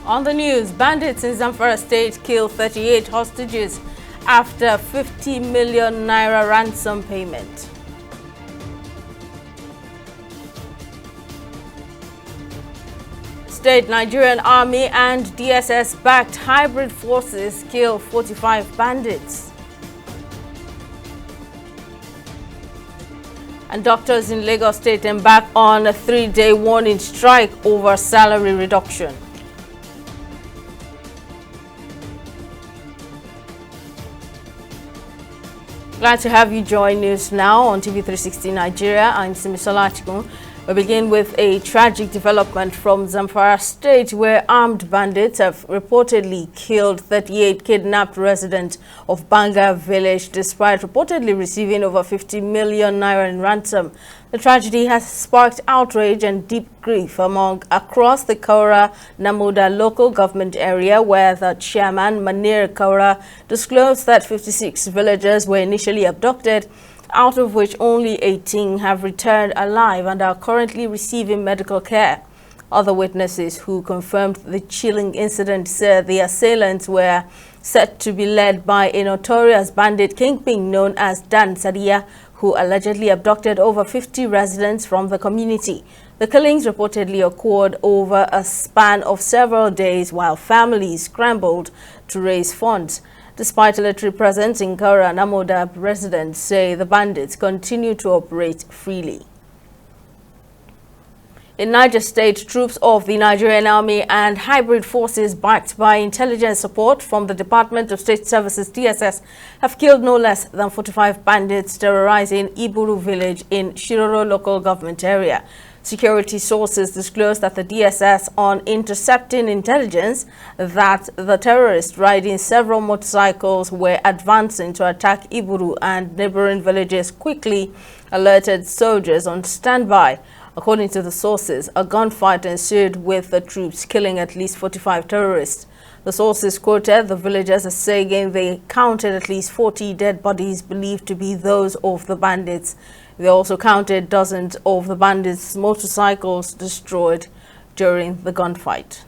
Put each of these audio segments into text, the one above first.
On the news, bandits in Zamfara State kill 38 hostages after 50 million naira ransom payment. State Nigerian Army and DSS-backed hybrid forces kill 45 bandits. And doctors in Lagos State embark on a 3-day warning strike over salary reduction. Glad to have you join us now on TV360 Nigeria. I'm Simisola Achikun. We begin with a tragic development from Zamfara State, where armed bandits have reportedly killed 38 kidnapped residents of Banga village, despite reportedly receiving over 50 million naira in ransom. The tragedy has sparked outrage and deep grief across the Kaura Namoda local government area, where the chairman, Manir Kaura, disclosed that 56 villagers were initially abducted, out of which only 18 have returned alive and are currently receiving medical care. Other witnesses who confirmed the chilling incident said the assailants were said to be led by a notorious bandit kingpin known as Dan Sadia, who allegedly abducted over 50 residents from the community. The killings reportedly occurred over a span of several days while families scrambled to raise funds. Despite military presence in Kaura Namoda, residents say the bandits continue to operate freely. In Niger State, troops of the Nigerian Army and hybrid forces backed by intelligence support from the Department of State Services (DSS) have killed no less than 45 bandits terrorizing Iburu village in Shiroro local government area. Security sources disclosed that the DSS, on intercepting intelligence that the terrorists riding several motorcycles were advancing to attack Iburu and neighboring villages, quickly alerted soldiers on standby. According to the sources, a gunfight ensued with the troops killing at least 45 terrorists. The sources quoted the villagers as saying they counted at least 40 dead bodies believed to be those of the bandits. They also counted dozens of the bandits' motorcycles destroyed during the gunfight.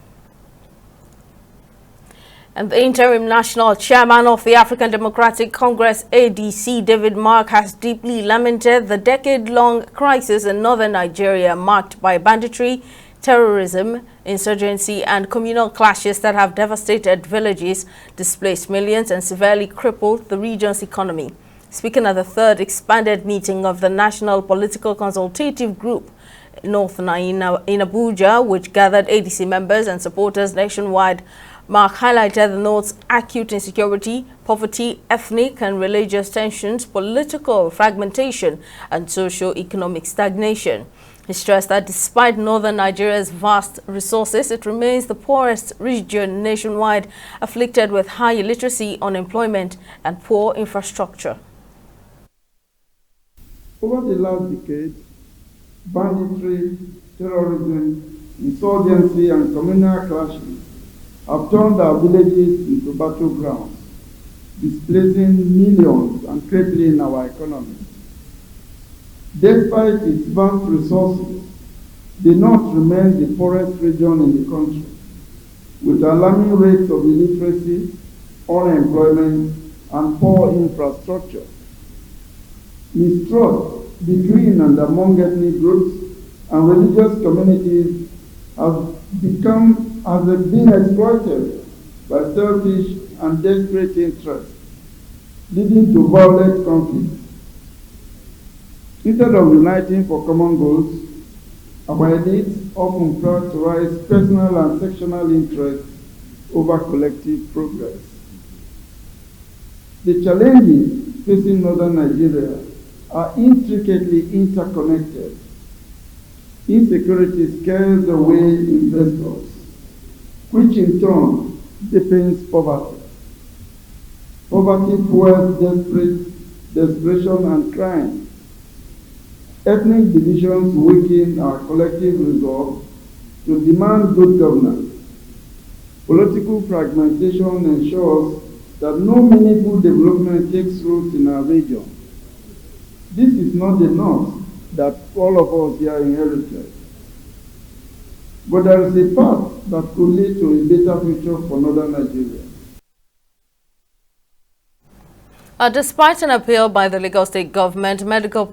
And the interim national chairman of the African Democratic Congress, ADC, David Mark, has deeply lamented the decade-long crisis in northern Nigeria marked by banditry, terrorism, insurgency, and communal clashes that have devastated villages, displaced millions, and severely crippled the region's economy. Speaking at the third expanded meeting of the National Political Consultative Group in Abuja, which gathered ADC members and supporters nationwide, Mark highlighted the North's acute insecurity, poverty, ethnic and religious tensions, political fragmentation, and socio-economic stagnation. He stressed that despite northern Nigeria's vast resources, it remains the poorest region nationwide, afflicted with high illiteracy, unemployment, and poor infrastructure. Over the last decade, banditry, terrorism, insurgency, and communal clashes have turned our villages into battlegrounds, displacing millions and crippling our economy. Despite its vast resources, the North remains the poorest region in the country, with alarming rates of illiteracy, unemployment, and poor infrastructure. Mistrust between and among ethnic groups and religious communities has been exploited by selfish and desperate interests, leading to violent conflicts. Instead of uniting for common goals, our elites often prioritize personal and sectional interests over collective progress. The challenges facing northern Nigeria are intricately interconnected. Insecurity scares away investors, which in turn deepens poverty. Poverty fuels desperation and crime. Ethnic divisions weaken our collective resolve to demand good governance. Political fragmentation ensures that no meaningful development takes root in our region. This is not the north that all of us here inherited. but there is a path that could lead to a better future for northern Nigeria. Despite an appeal by the Lagos State government, medical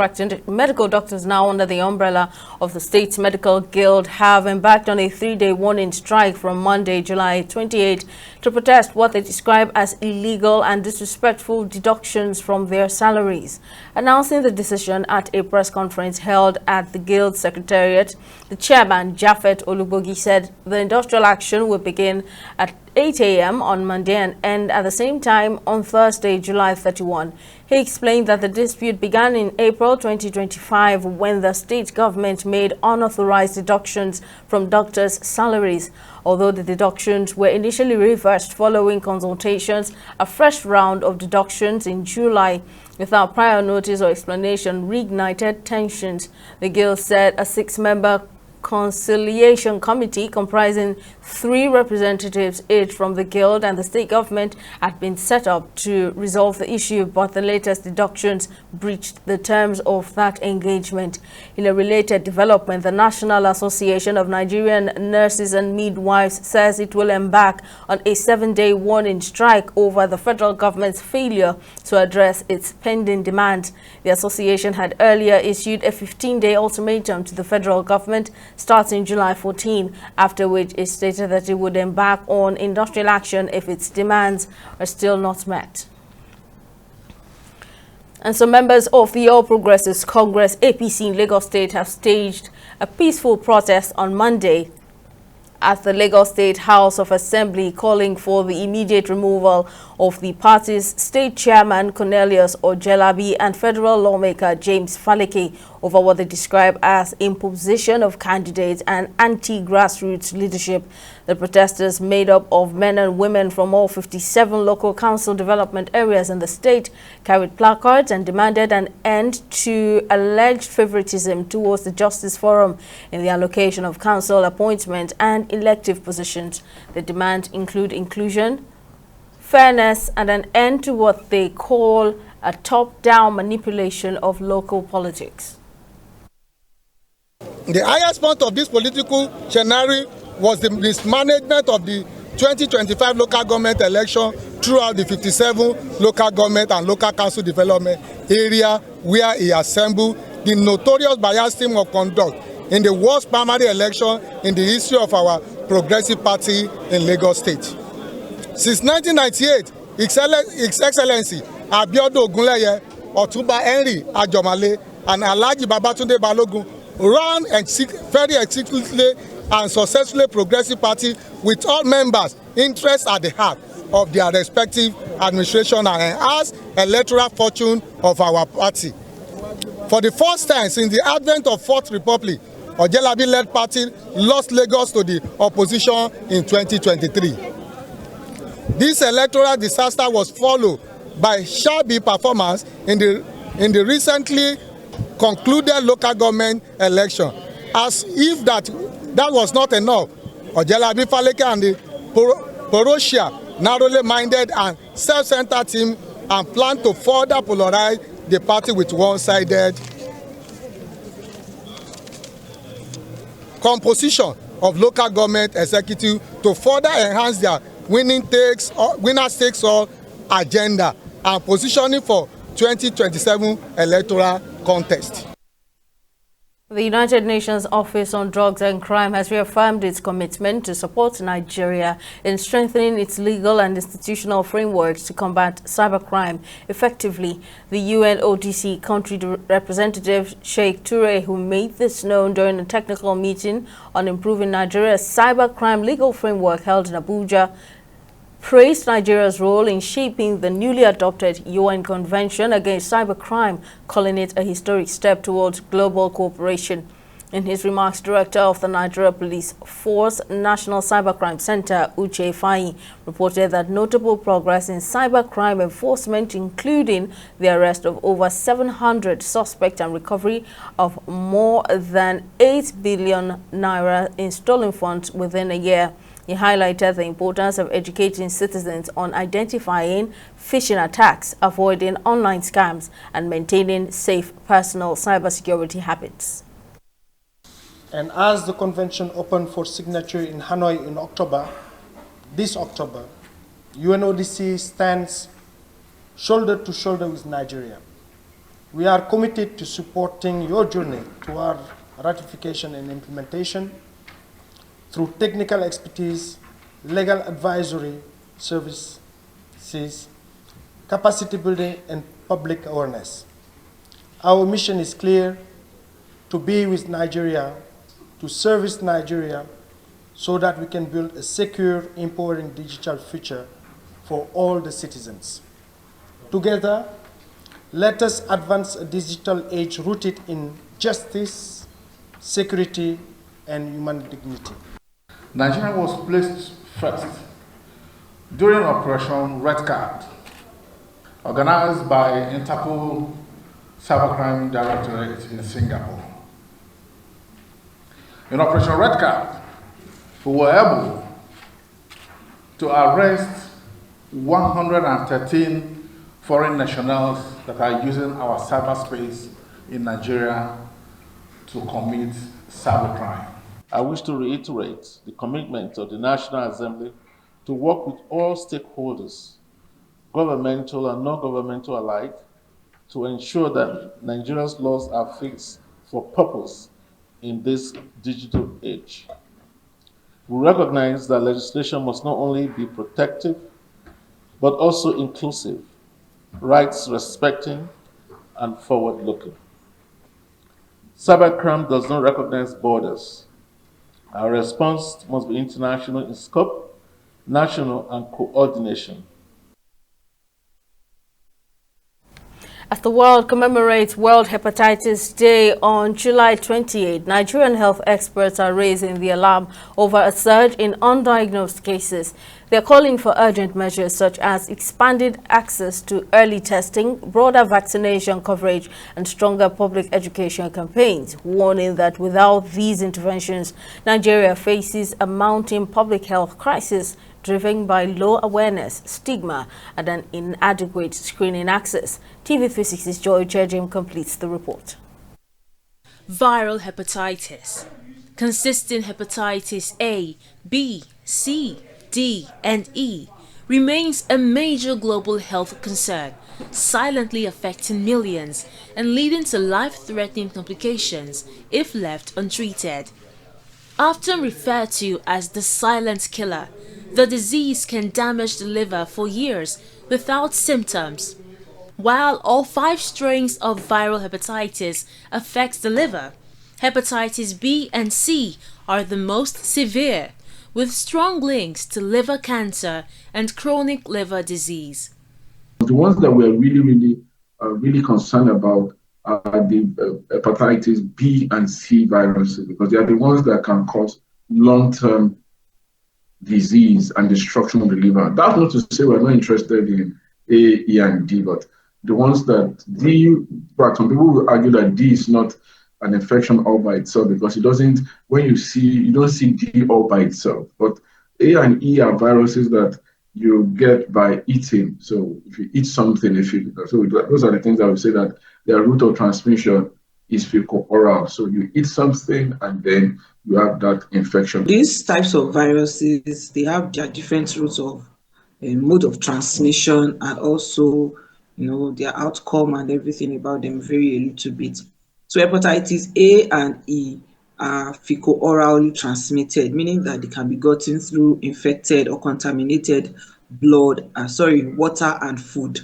doctors now under the umbrella of the state's medical guild have embarked on a 3-day warning strike from Monday, July 28, to protest what they describe as illegal and disrespectful deductions from their salaries. Announcing the decision at a press conference held at the guild secretariat, the chairman, Japhet Olubogi, said the industrial action will begin at 8 a.m. on Monday and end at the same time on Thursday, July 31. He explained that the dispute began in April 2025 when the state government made unauthorized deductions from doctors' salaries. Although the deductions were initially reversed following consultations, a fresh round of deductions in July without prior notice or explanation reignited tensions. The guild said a 6-member conciliation committee comprising 3 representatives each from the guild and the state government had been set up to resolve the issue, but the latest deductions breached the terms of that engagement. In a related development, the National Association of Nigerian Nurses and Midwives says it will embark on a 7-day warning strike over the federal government's failure to address its pending demands. The association had earlier issued a 15-day ultimatum to the federal government starting July 14, after which it stated that it would embark on industrial action if its demands are still not met. And some members of the All Progressives Congress APC in Lagos State have staged a peaceful protest on Monday at the Lagos State House of Assembly, calling for the immediate removal of the party's state chairman Cornelius Ojelabi and federal lawmaker James Faleke over what they describe as imposition of candidates and anti-grassroots leadership. The protesters, made up of men and women from all 57 local council development areas in the state, carried placards and demanded an end to alleged favoritism towards the Justice Forum in the allocation of council appointment and elective positions. The demands include inclusion, fairness, and an end to what they call a top-down manipulation of local politics. The highest point of this political scenario was the mismanagement of the 2025 local government election throughout the 57 local government and local council development area where he assembled the notorious biased team of conduct in the worst primary election in the history of our progressive party in Lagos State. Since 1998, His Excellency Abiodun Ogunleye, Otunba Henry Ajomale, and Alhaji Babatunde Balogun ran very exitedly and successfully progressive party with all members' interests at the heart of their respective administration and enhanced electoral fortune of our party. For the first time since the advent of Fourth Republic, Ojelabi-led party lost Lagos to the opposition in 2023. This electoral disaster was followed by shabby performance in the recently concluded local government election. As if that was not enough, Ojelabi Faleke and the Porosia, narrowly minded and self-centered team and plan to further polarize the party with one-sided composition of local government executive to further enhance their winner takes all agenda and positioning for 2027 electoral contest. The United Nations Office on Drugs and Crime has reaffirmed its commitment to support Nigeria in strengthening its legal and institutional frameworks to combat cybercrime effectively. The UNODC country representative Sheikh Toure, who made this known during a technical meeting on improving Nigeria's cybercrime legal framework held in Abuja, praised Nigeria's role in shaping the newly adopted UN Convention against Cybercrime, calling it a historic step towards global cooperation. In his remarks, Director of the Nigeria Police Force National Cybercrime Center, Uche Fayi, reported that notable progress in cybercrime enforcement, including the arrest of over 700 suspects and recovery of more than 8 billion naira in stolen funds within a year. He highlighted the importance of educating citizens on identifying phishing attacks, avoiding online scams, and maintaining safe personal cybersecurity habits. And as the convention opened for signature in Hanoi in this October, UNODC stands shoulder to shoulder with Nigeria. We are committed to supporting your journey toward ratification and implementation through technical expertise, legal advisory services, capacity building, and public awareness. Our mission is clear: to be with Nigeria, to service Nigeria, so that we can build a secure, empowering digital future for all the citizens. Together, let us advance a digital age rooted in justice, security, and human dignity. Nigeria was placed first during Operation Red Card, organized by Interpol Cybercrime Directorate in Singapore. In Operation Red Card, we were able to arrest 113 foreign nationals that are using our cyberspace in Nigeria to commit cybercrime. I wish to reiterate the commitment of the National Assembly to work with all stakeholders, governmental and non-governmental alike, to ensure that Nigeria's laws are fixed for purpose in this digital age. We recognize that legislation must not only be protective, but also inclusive, rights respecting, and forward-looking. Cybercrime does not recognize borders. Our response must be international in scope, national, and coordination. As the world commemorates World Hepatitis Day on July 28, Nigerian health experts are raising the alarm over a surge in undiagnosed cases. They're calling for urgent measures such as expanded access to early testing, broader vaccination coverage, and stronger public education campaigns, warning that without these interventions, Nigeria faces a mounting public health crisis driven by low awareness, stigma, and an inadequate screening access. TV360's Joy Chejim completes the report. Viral hepatitis, consisting hepatitis A, B, C, D, and E, remains a major global health concern, silently affecting millions and leading to life-threatening complications if left untreated. Often referred to as the silent killer, the disease can damage the liver for years without symptoms. While all 5 strains of viral hepatitis affect the liver, hepatitis B and C are the most severe, with strong links to liver cancer and chronic liver disease. The ones that we're really concerned about are the hepatitis B and C viruses, because they are the ones that can cause long-term disease and destruction of the liver. That's not to say we're not interested in A, E, and D, but the ones that D, but some people will argue that D is not an infection all by itself, because it doesn't, when you don't see D all by itself. But A and E are viruses that you get by eating. So if you eat something, so those are the things that we say that their route of transmission is fecal-oral. So you eat something and then you have that infection. These types of viruses, they have their different routes of mode of transmission, and also, their outcome and everything about them vary a little bit. So hepatitis A and E are fecal-orally transmitted, meaning that they can be gotten through infected or contaminated water and food.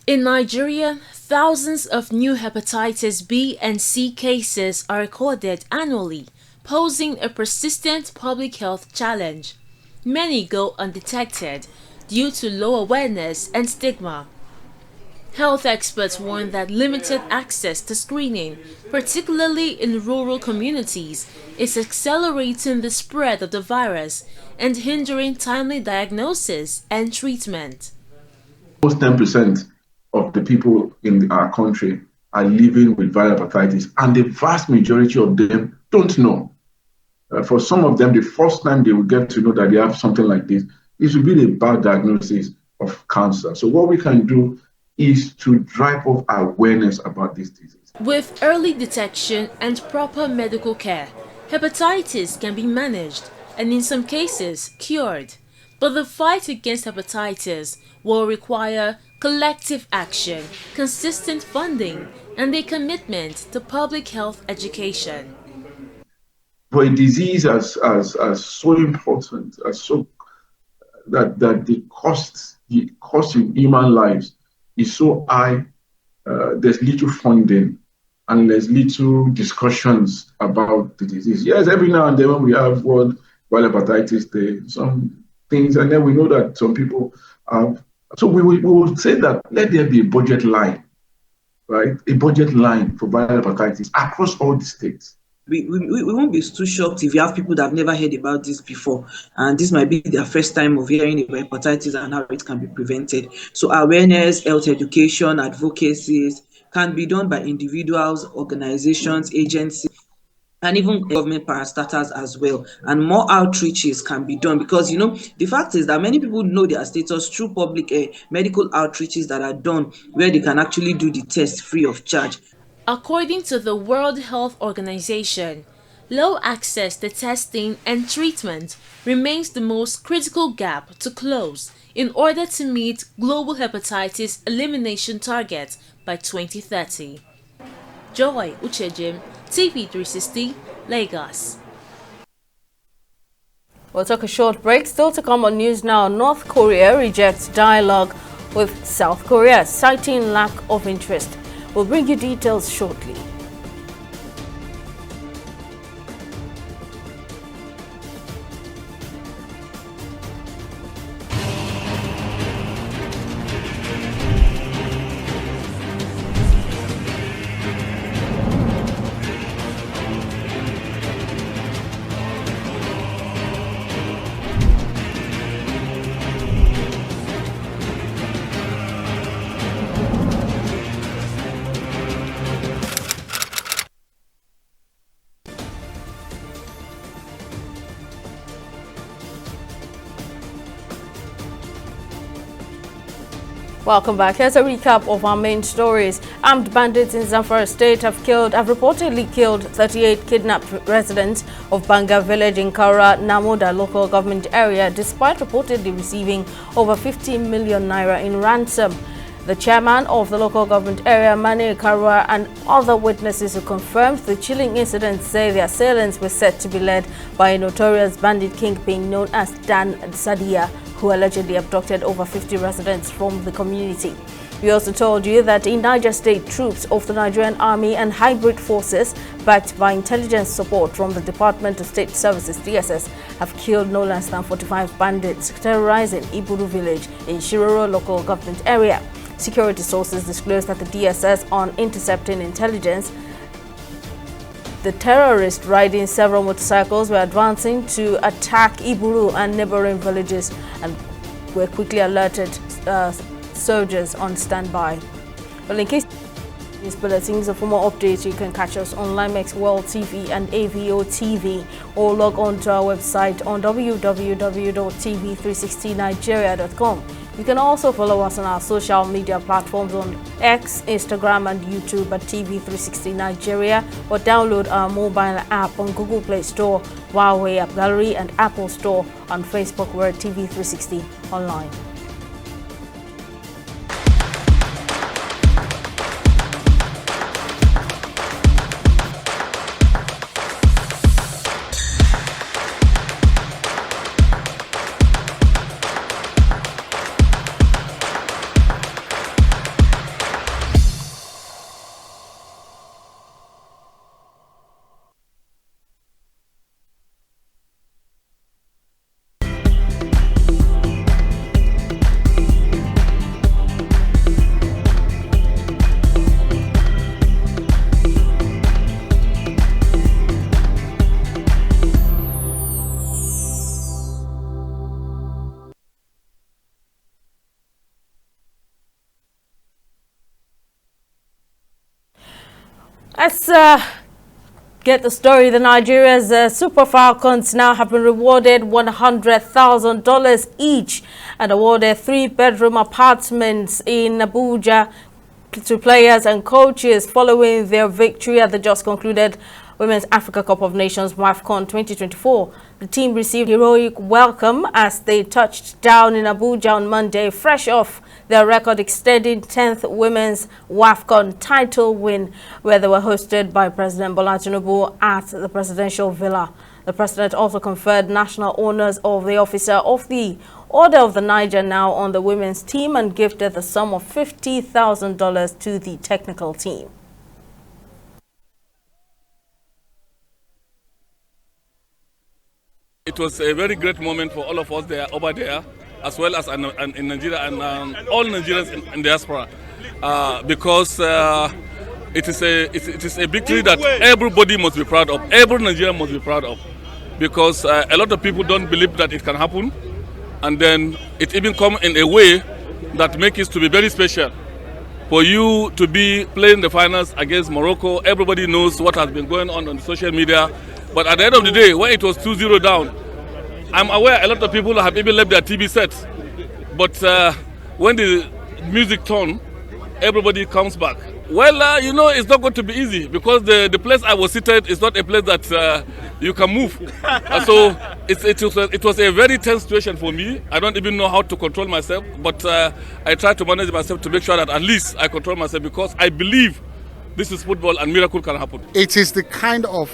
In Nigeria, thousands of new hepatitis B and C cases are recorded annually, posing a persistent public health challenge. Many go undetected due to low awareness and stigma. Health experts warn that limited access to screening, particularly in rural communities, is accelerating the spread of the virus and hindering timely diagnosis and treatment. Almost 10% of the people in our country are living with viral hepatitis, and the vast majority of them don't know. For some of them, the first time they will get to know that they have something like this, it will be a bad diagnosis of cancer. So what we can do is to drive off awareness about this disease. With early detection and proper medical care, Hepatitis can be managed and in some cases cured, but the fight against hepatitis will require collective action, consistent funding, and a commitment to public health education. For a disease as so important, as so that the cost in human lives is so high, there's little funding and there's little discussions about the disease. Yes, every now and then when we have World Hepatitis Day, some things, and then we know that some people have. So we would say that let there be a budget line, right? A budget line for viral hepatitis across all the states. We won't be too shocked if you have people that have never heard about this before, and this might be their first time of hearing about hepatitis and how it can be prevented. So awareness, health education, advocacies can be done by individuals, organizations, agencies, and even government parastatals as well. And more outreaches can be done because, you know, the fact is that many people know their status through public medical outreaches that are done where they can actually do the test free of charge. According to the World Health Organization, low access to testing and treatment remains the most critical gap to close in order to meet global hepatitis elimination targets by 2030. Joy Uchejim, TV360, Lagos. We'll take a short break. Still to come on News Now. North Korea rejects dialogue with South Korea, citing lack of interest. We'll bring you details shortly. Welcome back. Here's a recap of our main stories. Armed bandits in Zamfara State have reportedly killed 38 kidnapped residents of Banga village in Kaura Namoda local government area, despite reportedly receiving over 50 million naira in ransom. The chairman of the local government area, Mane Karwa, and other witnesses who confirmed the chilling incident say the assailants were said to be led by a notorious bandit kingpin known as Dan Sadia, who allegedly abducted over 50 residents from the community. We also told you that in Niger State, troops of the Nigerian Army and hybrid forces, backed by intelligence support from the Department of State Services (DSS), have killed no less than 45 bandits terrorizing Iburu village in Shiroro local government area. Security sources disclosed that the DSS, on intercepting intelligence, the terrorists riding several motorcycles were advancing to attack Iburu and neighboring villages and were quickly alerted soldiers on standby. Well, in case these bulletins or for more updates, you can catch us on Limex World TV and AVO TV, or log on to our website on www.tv360nigeria.com. You can also follow us on our social media platforms on X, Instagram and YouTube at TV360 Nigeria, or download our mobile app on Google Play Store, Huawei App Gallery and Apple Store. On Facebook, we're at TV360 Online. Let's get the story. The Nigeria's Super Falcons now have been rewarded $100,000 each and awarded 3-bedroom apartments in Abuja to players and coaches following their victory at the just concluded Women's Africa Cup of Nations WAFCON 2024. The team received heroic welcome as they touched down in Abuja on Monday, fresh off their record-extending 10th Women's WAFCON title win, where they were hosted by President Bola Tinubu at the Presidential Villa. The President also conferred national honors of the Officer of the Order of the Niger now on the women's team and gifted the sum of $50,000 to the technical team. It was a very great moment for all of us there over there, as well as in Nigeria and all Nigerians in diaspora, because it is a victory that everybody must be proud of. Every Nigerian must be proud of, because a lot of people don't believe that it can happen, and then it even comes in a way that makes it to be very special. For you to be playing the finals against Morocco, everybody knows what has been going on social media. But at the end of the day, when it was 2-0 down, I'm aware a lot of people have even left their TV sets. But when the music turns, everybody comes back. Well, you know, it's not going to be easy because the place I was seated is not a place that you can move. So it was a very tense situation for me. I don't even know how to control myself, but I try to manage myself to make sure that at least I control myself, because I believe this is football and miracle can happen. It is the kind of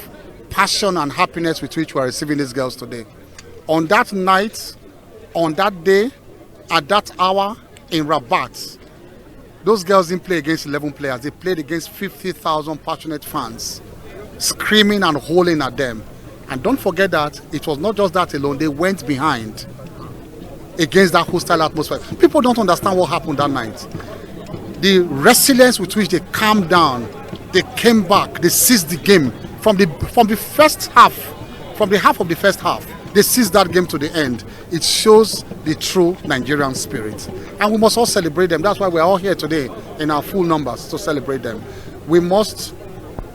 passion and happiness with which we are receiving these girls today. On that night, on that day, at that hour in Rabat, those girls didn't play against 11 players. They played against 50,000 passionate fans, screaming and howling at them. And don't forget that it was not just that alone. They went behind against that hostile atmosphere. People don't understand what happened that night. The resilience with which they calmed down, they came back, they seized the game. From the first half, from the half of the first half, they seized that game to the end. It shows the true Nigerian spirit. And we must all celebrate them. That's why we're all here today in our full numbers to celebrate them. We must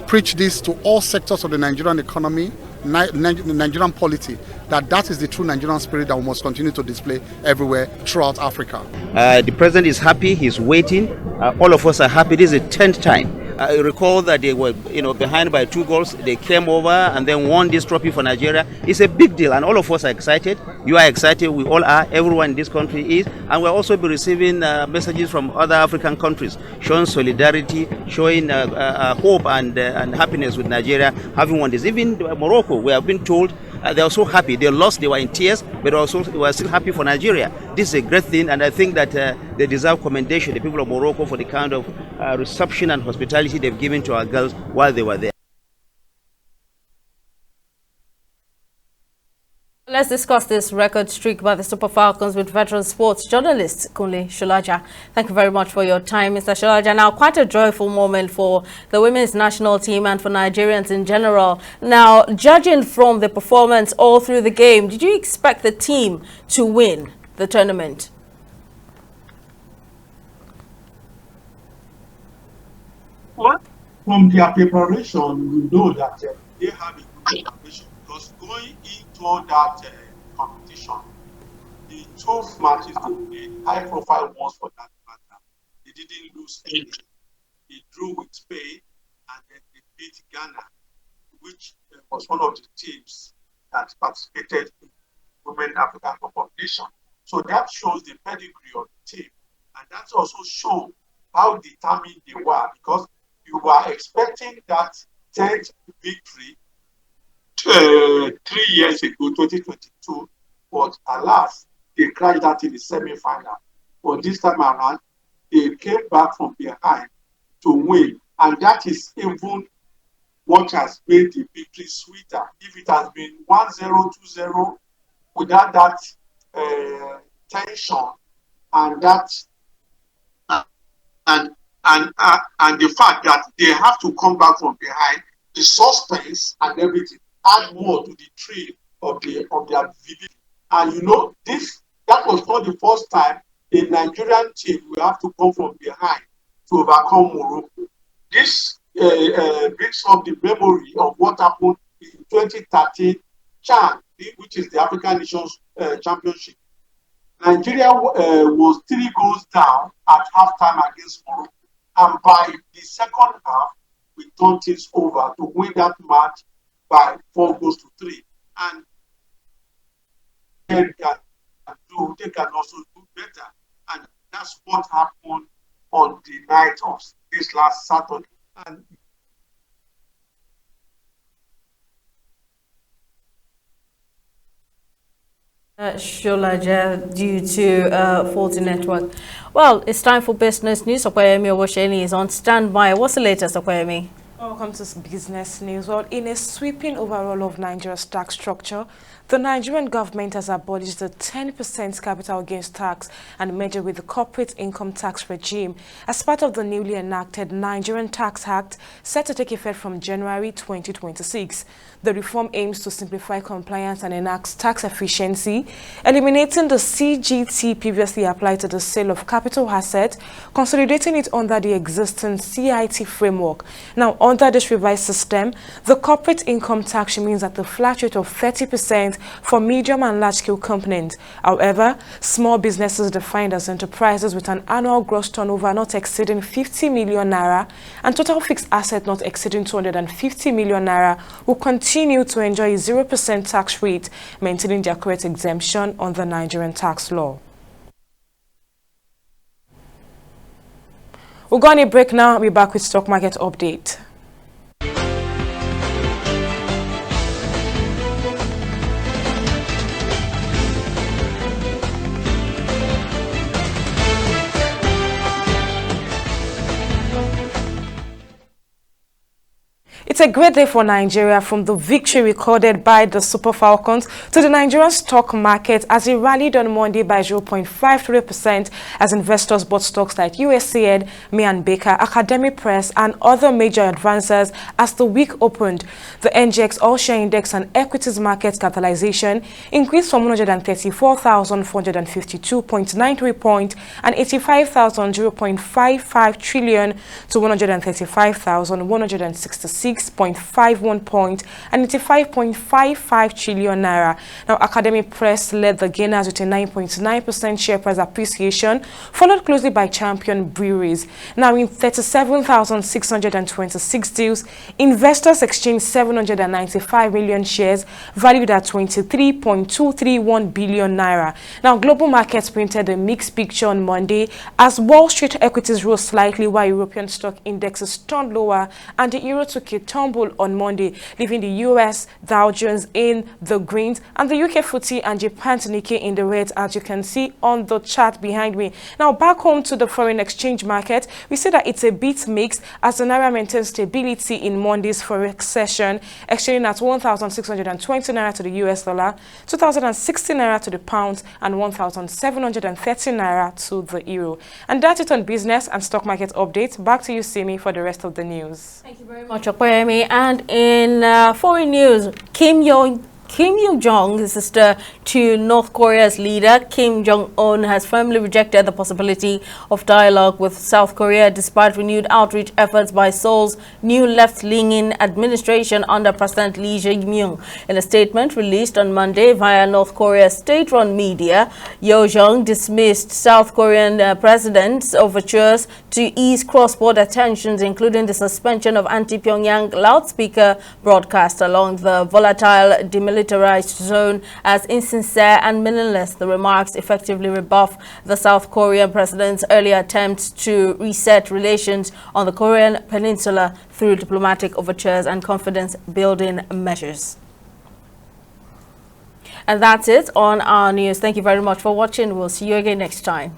preach this to all sectors of the Nigerian economy, Nigerian polity, that is the true Nigerian spirit that we must continue to display everywhere throughout Africa. The president is happy, he's waiting. All of us are happy. This is the 10th time. I recall that they were, behind by 2 goals. They came over and then won this trophy for Nigeria. It's a big deal, and all of us are excited. You are excited. We all are. Everyone in this country is, and we'll also be receiving messages from other African countries showing solidarity, showing hope and happiness with Nigeria having won this. Even Morocco, we have been told they are so happy. They lost. They were in tears, but also they were still happy for Nigeria. This is a great thing, and I think that they deserve commendation, the people of Morocco, for the kind of reception and hospitality they've given to our girls while they were there. Let's discuss this record streak by the Super Falcons with veteran sports journalist Kunle Sholaja. Thank you very much for your time, Mr. Sholaja. Now, quite a joyful moment for the women's national team and for Nigerians in general. Now, judging from the performance all through the game, did you expect the team to win the tournament? Well, from their preparation, we know that they have a good preparation, because going into that competition, the 2 matches they played, high-profile ones for that matter, they didn't lose any. They drew with Spain, and then they beat Ghana, which was one of the teams that participated in Women's African Cup of Nations. So that shows the pedigree of the team, and that also shows how determined they were, because you were expecting that 10th victory 3 years ago, 2022, but alas, they crashed that in the semi-final. But this time around, they came back from behind to win, and that is even what has made the victory sweeter. If it has been 1-0, 2-0, without that tension and that and the fact that they have to come back from behind, the suspense and everything add more to the thrill of their vivid. And that was not the first time a Nigerian team will have to come from behind to overcome Morocco. This brings up the memory of what happened in 2013 CHAN, which is the African Nations Championship. Nigeria was 3 goals down at halftime against Morocco. And by the second half, we turned things over to win that match by 4-3. And they can also do better. And that's what happened on the night of this last Saturday. And Sholaja, due to faulty network. Well, it's time for business news. Okoyemi Owosheni is on standby. What's the latest, Okoyemi? Welcome to business news. Well, in a sweeping overhaul of Nigeria's tax structure, the Nigerian government has abolished the 10% capital gains tax and merged with the corporate income tax regime as part of the newly enacted Nigerian Tax Act set to take effect from January 2026. The reform aims to simplify compliance and enact tax efficiency, eliminating the CGT previously applied to the sale of capital assets, consolidating it under the existing CIT framework. Now, under this revised system, the corporate income tax remains at the flat rate of 30% for medium and large-scale companies. However, small businesses defined as enterprises with an annual gross turnover not exceeding 50 million naira and total fixed asset not exceeding 250 million naira will continue to enjoy a 0% tax rate, maintaining their correct exemption on the Nigerian tax law. We'll go on a break now. I'll be back with stock market update. It's a great day for Nigeria, from the victory recorded by the Super Falcons to the Nigerian stock market as it rallied on Monday by 0.53% as investors bought stocks like USAID, May & Baker, Academic Press and other major advancers as the week opened. The NGX All-Share Index and equities market capitalization increased from 134,452.93 points and 85,000.55 trillion to 135,166.51 points and 85.55 trillion naira. Now, Academic Press led the gainers with a 9.9% share price appreciation, followed closely by Champion Breweries. Now, in 37,626 deals, investors exchanged 795 million shares valued at 23.231 billion naira. Now, global markets printed a mixed picture on Monday as Wall Street equities rose slightly while European stock indexes turned lower and the euro took a tumble on Monday, leaving the US Dow Jones in the greens and the UK FTSE and Japan's Nikkei in the red, as you can see on the chart behind me. Now, back home to the foreign exchange market, we see that it's a bit mixed as the naira maintains stability in Monday's forex session, exchanging at 1,620 naira to the US dollar, 2,060 naira to the pound, and 1,730 naira to the euro. And that's it on business and stock market updates. Back to you, Simi, for the rest of the news. Thank you very much, Okoyemi. And in foreign news, Kim Yo-jong, the sister to North Korea's leader, Kim Jong-un, has firmly rejected the possibility of dialogue with South Korea despite renewed outreach efforts by Seoul's new left-leaning administration under President Lee Jae-myung. In a statement released on Monday via North Korea's state-run media, Yo-jong dismissed South Korean president's overtures to ease cross-border tensions, including the suspension of anti-Pyongyang loudspeaker broadcast along the volatile demilitarized zone as insincere and meaningless. The remarks effectively rebuff the South Korean president's earlier attempts to reset relations on the Korean peninsula through diplomatic overtures and confidence-building measures. And that's it on our news. Thank you very much for watching. We'll see you again next time.